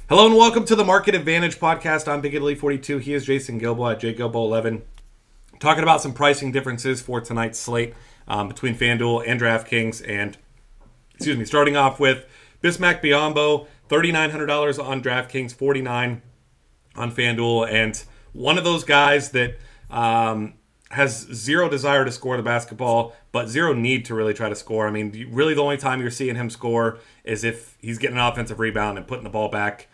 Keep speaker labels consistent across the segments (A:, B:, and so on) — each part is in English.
A: Hello and welcome to the Market Advantage podcast. I'm Big Italy 42. He is Jason Gilbo at JGilbo11. Talking about some pricing differences for tonight's slate between FanDuel and DraftKings. And, starting off with Giannis Piombo, $3,900 on DraftKings, $49 on FanDuel. And one of those guys that has zero desire to score the basketball, but zero need to really try to score. I mean, really the only time you're seeing him score is if he's getting an offensive rebound and putting the ball back.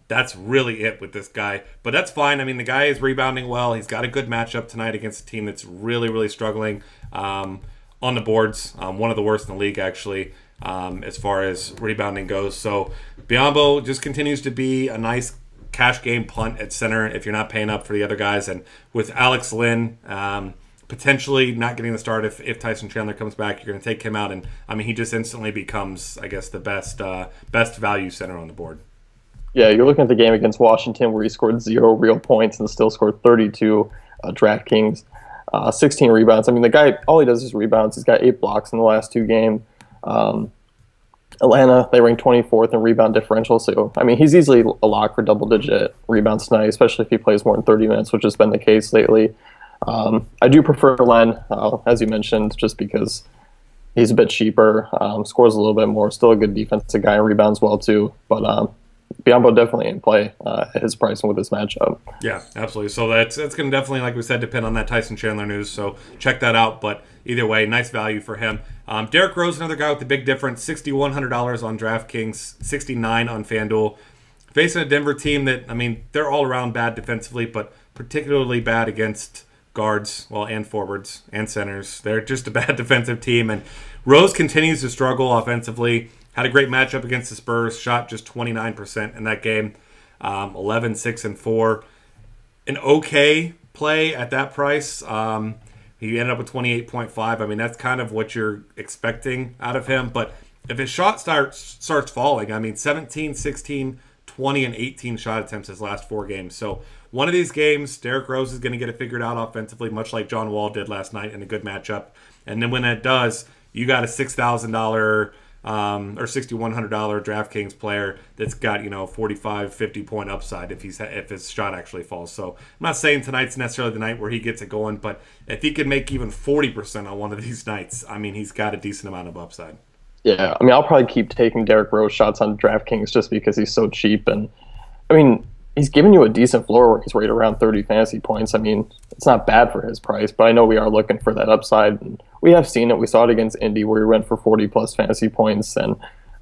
A: That's really it with this guy. But that's fine. I mean, the guy is rebounding well. He's got a good matchup tonight against a team that's really, really struggling on the boards. One of the worst in the league, actually, as far as rebounding goes. So Piombo just continues to be a nice cash game punt at center if you're not paying up for the other guys. And with Alex Lynn potentially not getting the start if Tyson Chandler comes back, you're going to take him out. And, I mean, he just instantly becomes, I guess, the best value center on the board.
B: Yeah, you're looking at the game against Washington where he scored 0 real points and still scored 32 DraftKings, 16 rebounds. I mean, the guy, all he does is rebounds. He's got 8 blocks in the last 2 games. Atlanta, they rank 24th in rebound differential. So, I mean, he's easily a lock for double-digit rebounds tonight, especially if he plays more than 30 minutes, which has been the case lately. I do prefer Len, as you mentioned, just because he's a bit cheaper, scores a little bit more, still a good defensive guy, and rebounds well too. But Piombo definitely in play at his price and with his matchup.
A: Yeah, absolutely. So that's going to definitely, like we said, depend on that Tyson Chandler news. So check that out. But either way, nice value for him. Derrick Rose, another guy with the big difference, $6,100 on DraftKings, $69 on FanDuel. Facing a Denver team that, I mean, they're all around bad defensively, but particularly bad against guards, and forwards and centers. They're just a bad defensive team. And Rose continues to struggle offensively. Had a great matchup against the Spurs. Shot just 29% in that game. 11, 6, and 4. An okay play at that price. He ended up with 28.5. I mean, that's kind of what you're expecting out of him. But if his shot starts falling, I mean, 17, 16, 20, and 18 shot attempts his last 4 games. So one of these games, Derrick Rose is going to get it figured out offensively, much like John Wall did last night in a good matchup. And then when that does, you got a $6,000 or $6,100 DraftKings player that's got 45, 50 point upside if his shot actually falls. So I'm not saying tonight's necessarily the night where he gets it going, but if he could make even 40% on one of these nights, I mean, he's got a decent amount of upside.
B: Yeah, I mean, I'll probably keep taking Derrick Rose shots on DraftKings just because he's so cheap. And, I mean, he's giving you a decent floor where he's right around 30 fantasy points. I mean, it's not bad for his price, but I know we are looking for that upside. And we have seen it. We saw it against Indy where he went for 40-plus fantasy points. And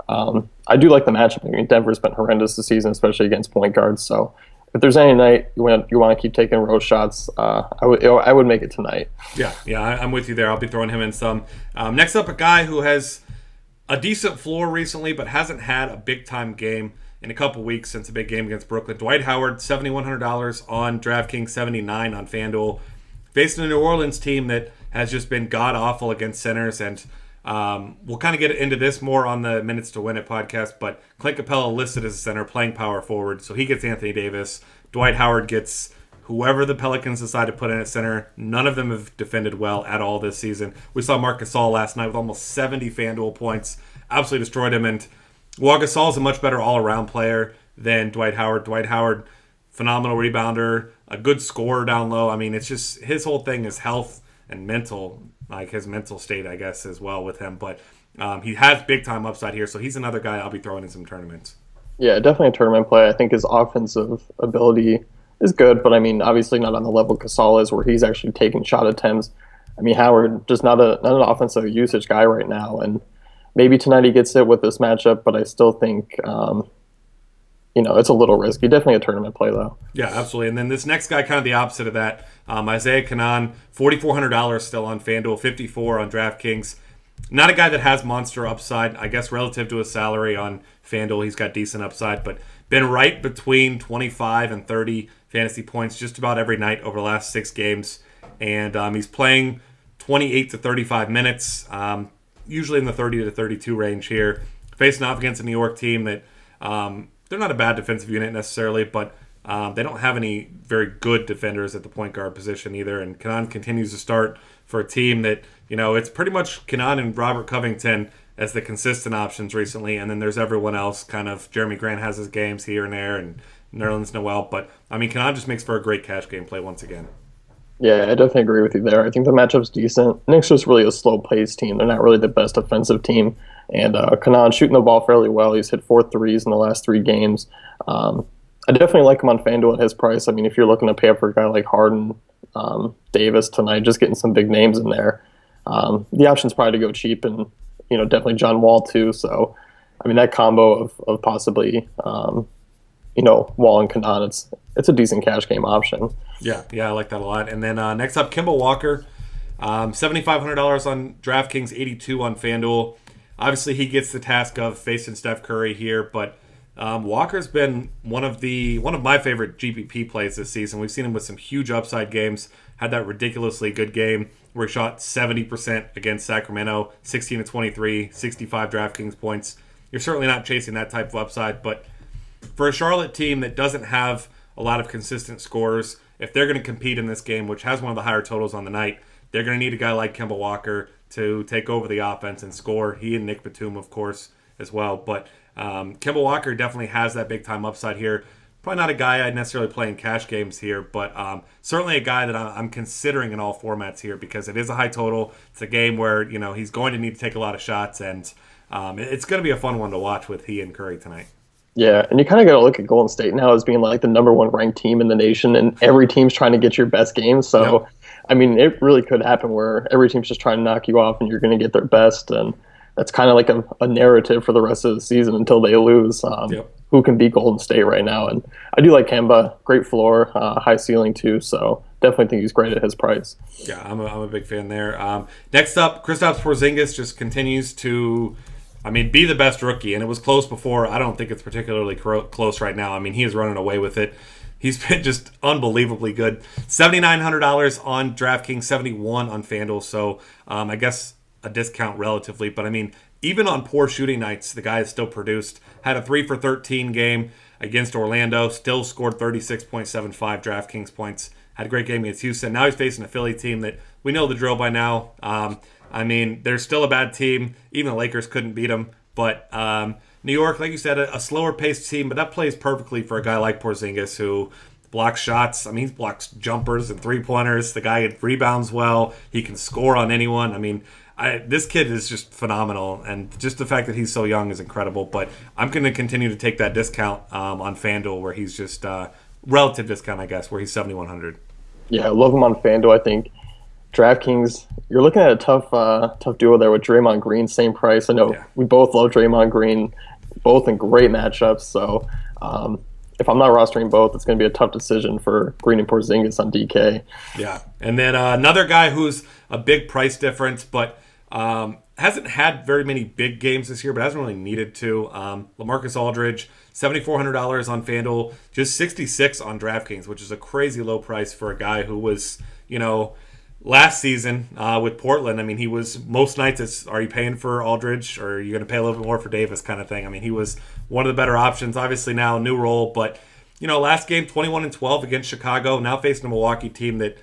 B: I do like the matchup. I mean, Denver's been horrendous this season, especially against point guards. So if there's any night you want to keep taking Rose shots, I would make it tonight.
A: Yeah, I'm with you there. I'll be throwing him in some. Next up, a guy who has a decent floor recently but hasn't had a big-time game in a couple weeks since a big game against Brooklyn. Dwight Howard, $7,100 on DraftKings, $79 on FanDuel. Facing a New Orleans team that has just been god-awful against centers. And we'll kind of get into this more on the Minutes to Win It podcast, but Clint Capella listed as a center, playing power forward. So he gets Anthony Davis. Dwight Howard gets whoever the Pelicans decide to put in at center. None of them have defended well at all this season. We saw Marc Gasol last night with almost 70 FanDuel points. Absolutely destroyed him. And while Gasol is a much better all-around player than Dwight Howard, phenomenal rebounder, a good scorer down low. I mean, it's just his whole thing is health and mental, like his mental state, I guess, as well with him. But he has big-time upside here, so he's another guy I'll be throwing in some tournaments.
B: Yeah, definitely a tournament play. I think his offensive ability is good, but I mean, obviously not on the level Gasol is, where he's actually taking shot attempts. I mean, Howard just not an offensive usage guy right now, and maybe tonight he gets it with this matchup, but I still think it's a little risky. Definitely a tournament play though.
A: Yeah, absolutely. And then this next guy, kind of the opposite of that, Isaiah Canaan, $4,400 still on FanDuel, $54 on DraftKings. Not a guy that has monster upside, I guess, relative to his salary on FanDuel. He's got decent upside, but been right between 25 and 30 fantasy points just about every night over the last 6 games. And he's playing 28 to 35 minutes, usually in the 30 to 32 range here. Facing off against a New York team that they're not a bad defensive unit necessarily, but they don't have any very good defenders at the point guard position either. And Canaan continues to start for a team that, it's pretty much Canaan and Robert Covington as the consistent options recently, and then there's everyone else. Kind of Jeremy Grant has his games here and there, and Nerlens Noel. But I mean, Kanaan just makes for a great cash game play once again.
B: Yeah, I definitely agree with you there. I think the matchup's decent. Knicks just really a slow-paced team. They're not really the best offensive team. And Kanaan shooting the ball fairly well. He's hit 4 threes in the last 3 games. I definitely like him on FanDuel at his price. I mean, if you're looking to pay up for a guy like Harden, Davis tonight, just getting some big names in there, the option's probably to go cheap, and definitely John Wall too. So, I mean, that combo of possibly Wall and Kanaan, it's a decent cash game option.
A: Yeah, I like that a lot. And then next up, Kemba Walker, $7,500 on DraftKings, $82 on FanDuel. Obviously, he gets the task of facing Steph Curry here, but Walker's been one of my favorite GPP plays this season. We've seen him with some huge upside games. Had that ridiculously good game where he shot 70% against Sacramento, 16-23, 65 DraftKings points. You're certainly not chasing that type of upside, but for a Charlotte team that doesn't have a lot of consistent scorers, if they're going to compete in this game, which has one of the higher totals on the night, they're going to need a guy like Kemba Walker to take over the offense and score. He and Nick Batum, of course, as well. But Kemba Walker definitely has that big-time upside here. Probably not a guy I'd necessarily play in cash games here, but certainly a guy that I'm considering in all formats here because it is a high total. It's a game where he's going to need to take a lot of shots, and it's going to be a fun one to watch with he and Curry tonight.
B: Yeah, and you kind of got to look at Golden State now as being like the number 1 ranked team in the nation, and every team's trying to get your best game. So, yep. I mean, it really could happen where every team's just trying to knock you off, and you're going to get their best, and that's kind of like a narrative for the rest of the season until they lose. Yep. Who can beat Golden State right now? And I do like Kemba, great floor, high ceiling too. So definitely think he's great at his price.
A: Yeah, I'm a big fan there. Next up, Kristaps Porzingis just continues to, be the best rookie, and it was close before. I don't think it's particularly close right now. I mean, he is running away with it. He's been just unbelievably good. $7,900 on DraftKings, $71 on FanDuel. So I guess a discount relatively, but even on poor shooting nights, the guy has still produced. Had a 3 for 13 game against Orlando, still scored 36.75 DraftKings points. Had a great game against Houston. Now he's facing a Philly team that we know the drill by now. They're still a bad team. Even the Lakers couldn't beat them. But New York, like you said, a slower paced team, but that plays perfectly for a guy like Porzingis who blocks shots. He blocks jumpers and 3-pointers. The guy rebounds well. He can score on anyone. This kid is just phenomenal, and just the fact that he's so young is incredible. But I'm going to continue to take that discount on FanDuel, where he's just relative discount, I guess, where he's $7,100. Yeah,
B: I love him on FanDuel. I think DraftKings, you're looking at a tough duo there with Draymond Green, same price. I know we both love Draymond Green, both in great matchups. So if I'm not rostering both, it's going to be a tough decision for Green and Porzingis on DK.
A: Yeah, and then another guy who's a big price difference, but hasn't had very many big games this year, but hasn't really needed to. LaMarcus Aldridge, $7,400 on FanDuel, just $66 on DraftKings, which is a crazy low price for a guy who was, last season with Portland. He was most nights. Are you paying for Aldridge, or are you going to pay a little bit more for Davis, kind of thing? He was one of the better options. Obviously now new role, but last game 21-12 against Chicago. Now facing a Milwaukee team that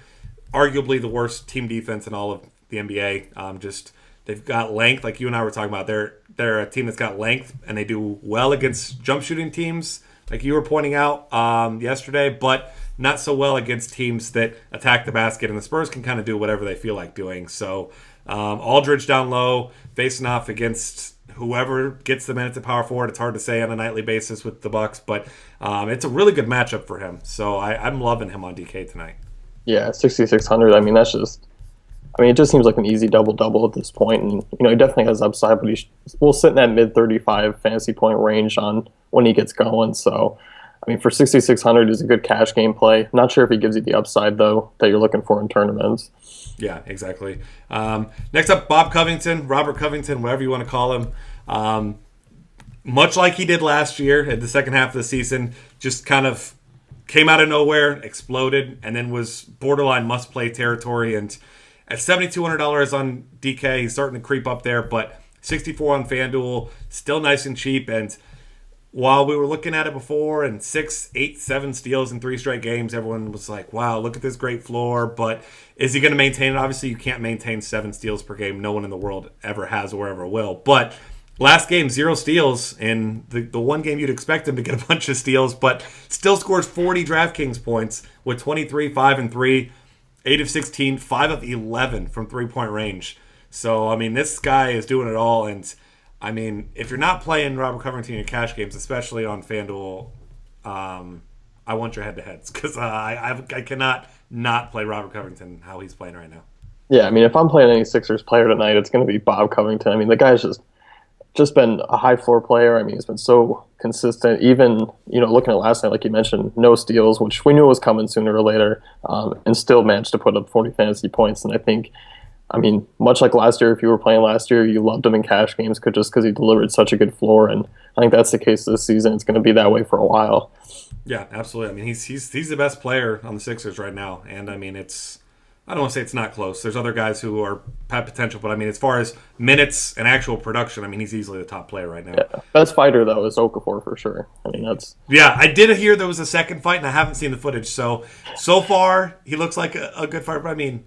A: arguably the worst team defense in all of the NBA. They've got length, like you and I were talking about. They're a team that's got length, and they do well against jump shooting teams, like you were pointing out yesterday, but not so well against teams that attack the basket, and the Spurs can kind of do whatever they feel like doing. So Aldridge down low, facing off against whoever gets the minutes at power forward. It's hard to say on a nightly basis with the Bucks, but it's a really good matchup for him. So I'm loving him on DK tonight.
B: Yeah, 6,600. That's just, it just seems like an easy double-double at this point. And, he definitely has upside, but we'll sit in that mid-35 fantasy point range on when he gets going. So, for 6,600, is a good cash game play. Not sure if he gives you the upside, though, that you're looking for in tournaments.
A: Yeah, exactly. Next up, Robert Covington, whatever you want to call him. Much like he did last year at the second half of the season, just kind of came out of nowhere, exploded, and then was borderline must-play territory. And at $7,200 on DK, he's starting to creep up there, but 64 on FanDuel, still nice and cheap. And while we were looking at it before and 6, 8, 7 steals in 3 straight games, everyone was like, wow, look at this great floor. But is he going to maintain it? Obviously, you can't maintain 7 steals per game. No one in the world ever has or ever will. But last game, 0 steals. In the one game you'd expect him to get a bunch of steals, but still scores 40 DraftKings points with 23, 5, and 3, 8 of 16, 5 of 11 from 3-point range. So, I mean, this guy is doing it all. And I mean, if you're not playing Robert Covington in your cash games, especially on FanDuel, I want your head-to-heads because I cannot not play Robert Covington how he's playing right now.
B: Yeah, I mean, if I'm playing any Sixers player tonight, it's going to be Bob Covington. I mean, the guy's just been a high floor player. I mean, he's been so consistent. Even, looking at last night, like you mentioned, no steals, which we knew was coming sooner or later, and still managed to put up 40 fantasy points. And I think, I mean, much like last year, if you were playing last year, you loved him in cash games just because he delivered such a good floor. And I think that's the case this season. It's going to be that way for a while.
A: Yeah, absolutely. I mean, he's the best player on the Sixers right now. And I mean, I don't want to say it's not close. There's other guys who have potential, but I mean, as far as minutes and actual production, I mean, he's easily the top player right now.
B: Yeah. Best fighter, though, is Okafor for sure. I mean, that's...
A: Yeah, I did hear there was a second fight, and I haven't seen the footage. So far, he looks like a good fighter, but I mean...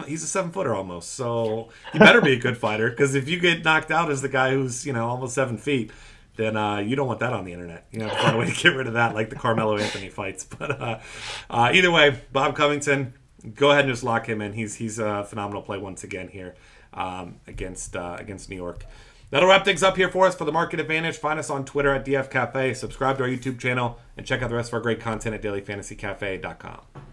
A: He's a 7-footer almost, so he better be a good fighter. Because if you get knocked out as the guy who's almost 7 feet, then you don't want that on the internet. You have to find a way to get rid of that, like the Carmelo Anthony fights. But either way, Bob Covington, go ahead and just lock him in. He's a phenomenal play once again here against New York. That'll wrap things up here for us for the Market Advantage. Find us on Twitter at DF Cafe. Subscribe to our YouTube channel and check out the rest of our great content at dailyfantasycafe.com.